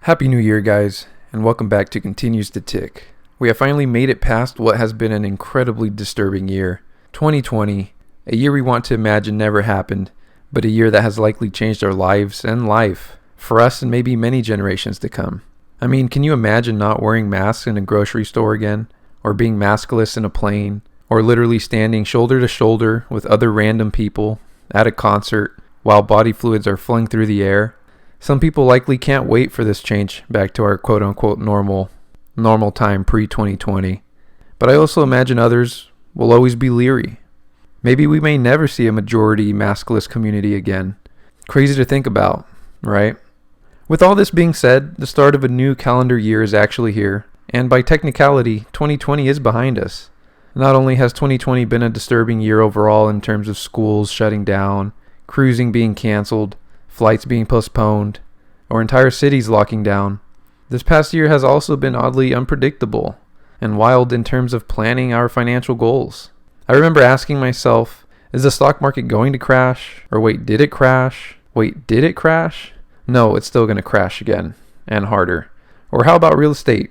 Happy New Year, guys, and welcome back to Continues to Tick. We have finally made it past what has been an incredibly disturbing year, 2020, a year we want to imagine never happened, but a year that has likely changed our lives and life, for us and maybe many generations to come. I mean, can you imagine not wearing masks in a grocery store again, or being maskless in a plane, or literally standing shoulder to shoulder with other random people at a concert while body fluids are flung through the air? Some people likely can't wait for this change back to our quote-unquote normal time pre-2020. But I also imagine others will always be leery. Maybe we may never see a majority maskless community again. Crazy to think about, right? With all this being said, the start of a new calendar year is actually here. And by technicality, 2020 is behind us. Not only has 2020 been a disturbing year overall in terms of schools shutting down, cruising being canceled, flights being postponed, or entire cities locking down. This past year has also been oddly unpredictable and wild in terms of planning our financial goals. I remember asking myself, is the stock market going to crash? Or wait, did it crash? Wait, did it crash? No, it's still going to crash again, and harder. Or how about real estate?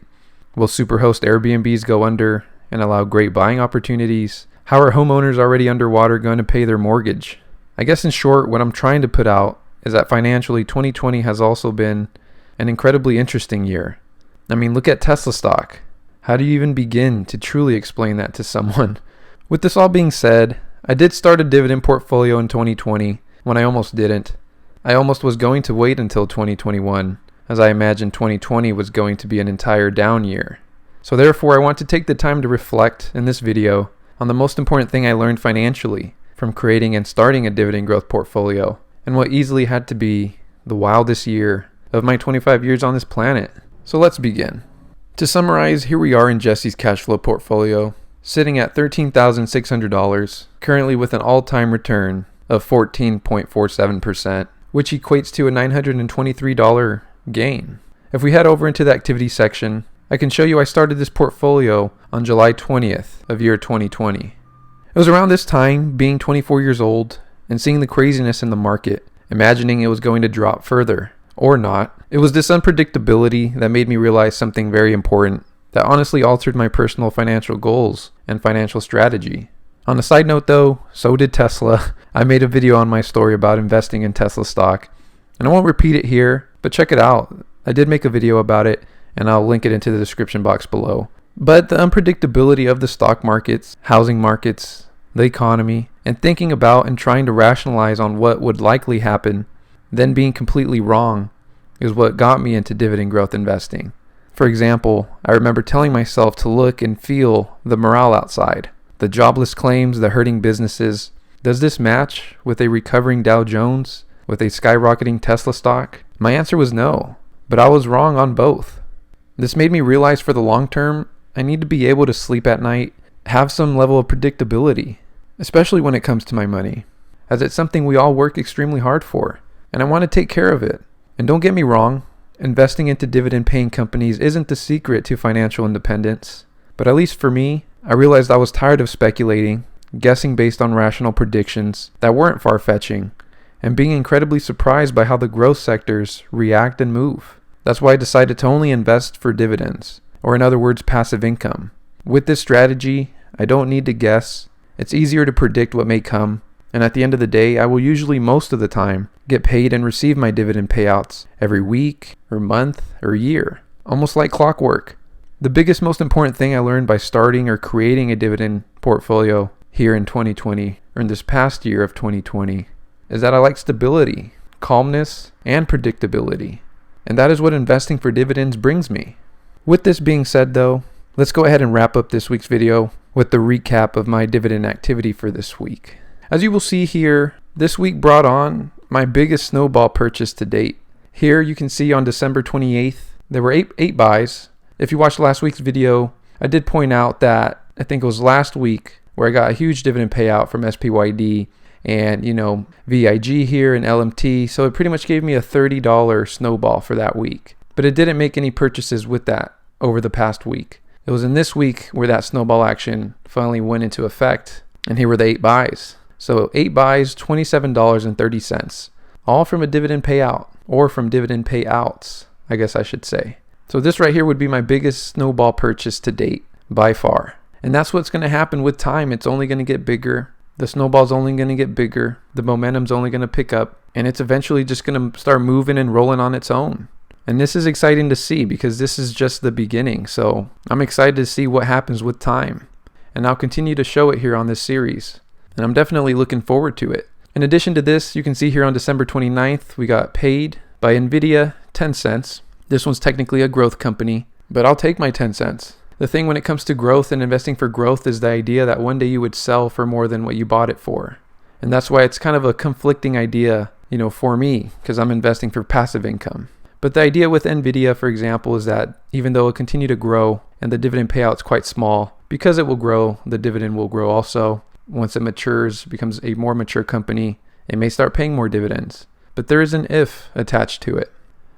Will superhost Airbnbs go under and allow great buying opportunities? How are homeowners already underwater going to pay their mortgage? I guess in short, what I'm trying to put out is that financially 2020 has also been an incredibly interesting year. I mean, look at Tesla stock. How do you even begin to truly explain that to someone? With this all being said, I did start a dividend portfolio in 2020 when I almost didn't. I almost was going to wait until 2021, as I imagined 2020 was going to be an entire down year. So therefore, I want to take the time to reflect in this video on the most important thing I learned financially from creating and starting a dividend growth portfolio, and what easily had to be the wildest year of my 25 years on this planet. So let's begin. To summarize, here we are in Jesse's cash flow portfolio, sitting at $13,600, currently with an all-time return of 14.47%, which equates to a $923 gain. If we head over into the activity section, I can show you I started this portfolio on July 20th of year 2020. It was around this time, being 24 years old, and seeing the craziness in the market, imagining it was going to drop further, or not. It was this unpredictability that made me realize something very important that honestly altered my personal financial goals and financial strategy. On a side note though, so did Tesla. I made a video on my story about investing in Tesla stock, and I won't repeat it here, but check it out. I did make a video about it, and I'll link it into the description box below. But the unpredictability of the stock markets, housing markets, the economy, and thinking about and trying to rationalize on what would likely happen, then being completely wrong, is what got me into dividend growth investing. For example, I remember telling myself to look and feel the morale outside, the jobless claims, the hurting businesses. Does this match with a recovering Dow Jones, with a skyrocketing Tesla stock? My answer was no, but I was wrong on both. This made me realize for the long term, I need to be able to sleep at night, have some level of predictability, especially when it comes to my money, as it's something we all work extremely hard for, and I want to take care of it. And don't get me wrong, investing into dividend-paying companies isn't the secret to financial independence, but at least for me, I realized I was tired of speculating, guessing based on rational predictions that weren't far-fetching, and being incredibly surprised by how the growth sectors react and move. That's why I decided to only invest for dividends, or in other words, passive income. With this strategy, I don't need to guess. It's easier to predict what may come, and at the end of the day, I will usually most of the time get paid and receive my dividend payouts every week or month or year, almost like clockwork. The biggest, most important thing I learned by starting or creating a dividend portfolio here in 2020, or in this past year of 2020, is that I like stability, calmness, and predictability. And that is what investing for dividends brings me. With this being said though, let's go ahead and wrap up this week's video with the recap of my dividend activity for this week. As you will see here, this week brought on my biggest snowball purchase to date. Here you can see on December 28th, there were eight buys. If you watched last week's video, I did point out that I think it was last week where I got a huge dividend payout from SPYD and, VIG here and LMT. So it pretty much gave me a $30 snowball for that week. But it didn't make any purchases with that over the past week. It was in this week where that snowball action finally went into effect, and here were the 8 buys. So 8 buys, $27.30, all from a dividend payout, or from dividend payouts. I guess I should say. So this right here would be my biggest snowball purchase to date by far. And that's what's going to happen with time. It's only going to get bigger. The snowball's only going to get bigger. The momentum's only going to pick up. And it's eventually just going to start moving and rolling on its own. And this is exciting to see because this is just the beginning. So I'm excited to see what happens with time. And I'll continue to show it here on this series. And I'm definitely looking forward to it. In addition to this, you can see here on December 29th, we got paid by Nvidia 10 cents. This one's technically a growth company, but I'll take my 10 cents. The thing when it comes to growth and investing for growth is the idea that one day you would sell for more than what you bought it for. And that's why it's kind of a conflicting idea, for me, because I'm investing for passive income. But the idea with Nvidia, for example, is that even though it'll continue to grow and the dividend payout's quite small, because it will grow, the dividend will grow also. Once it matures, becomes a more mature company, it may start paying more dividends. But there is an if attached to it.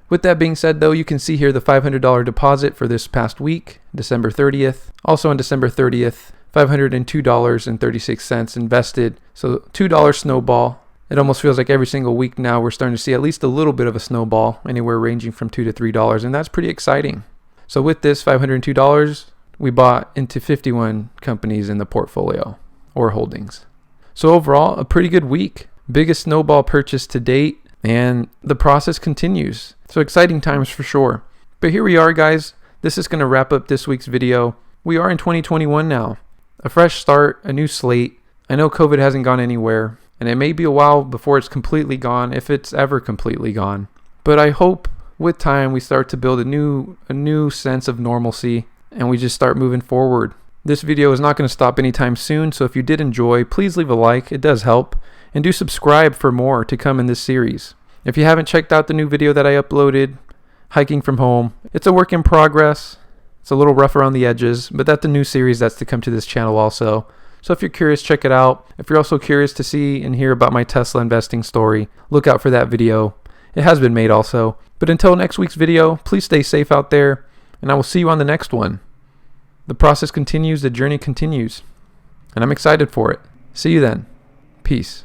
With that being said, though, you can see here the $500 deposit for this past week, December 30th. Also on December 30th, $502.36 invested. So $2 snowball. It almost feels like every single week now we're starting to see at least a little bit of a snowball, anywhere ranging from $2 to $3, and that's pretty exciting. So with this $502, we bought into 51 companies in the portfolio or holdings. So overall, a pretty good week. Biggest snowball purchase to date, and the process continues. So exciting times for sure. But here we are, guys. This is going to wrap up this week's video. We are in 2021 now. A fresh start, a new slate. I know COVID hasn't gone anywhere, and it may be a while before it's completely gone, if it's ever completely gone. But I hope with time we start to build a new sense of normalcy, and we just start moving forward. This video is not going to stop anytime soon, so if you did enjoy, please leave a like. It does help. And do subscribe for more to come in this series. If you haven't checked out the new video that I uploaded, Hiking from Home, it's a work in progress. It's a little rough around the edges, but that's the new series that's to come to this channel also. So if you're curious, check it out. If you're also curious to see and hear about my Tesla investing story, look out for that video. It has been made also. But until next week's video, please stay safe out there, and I will see you on the next one. The process continues, the journey continues, and I'm excited for it. See you then. Peace.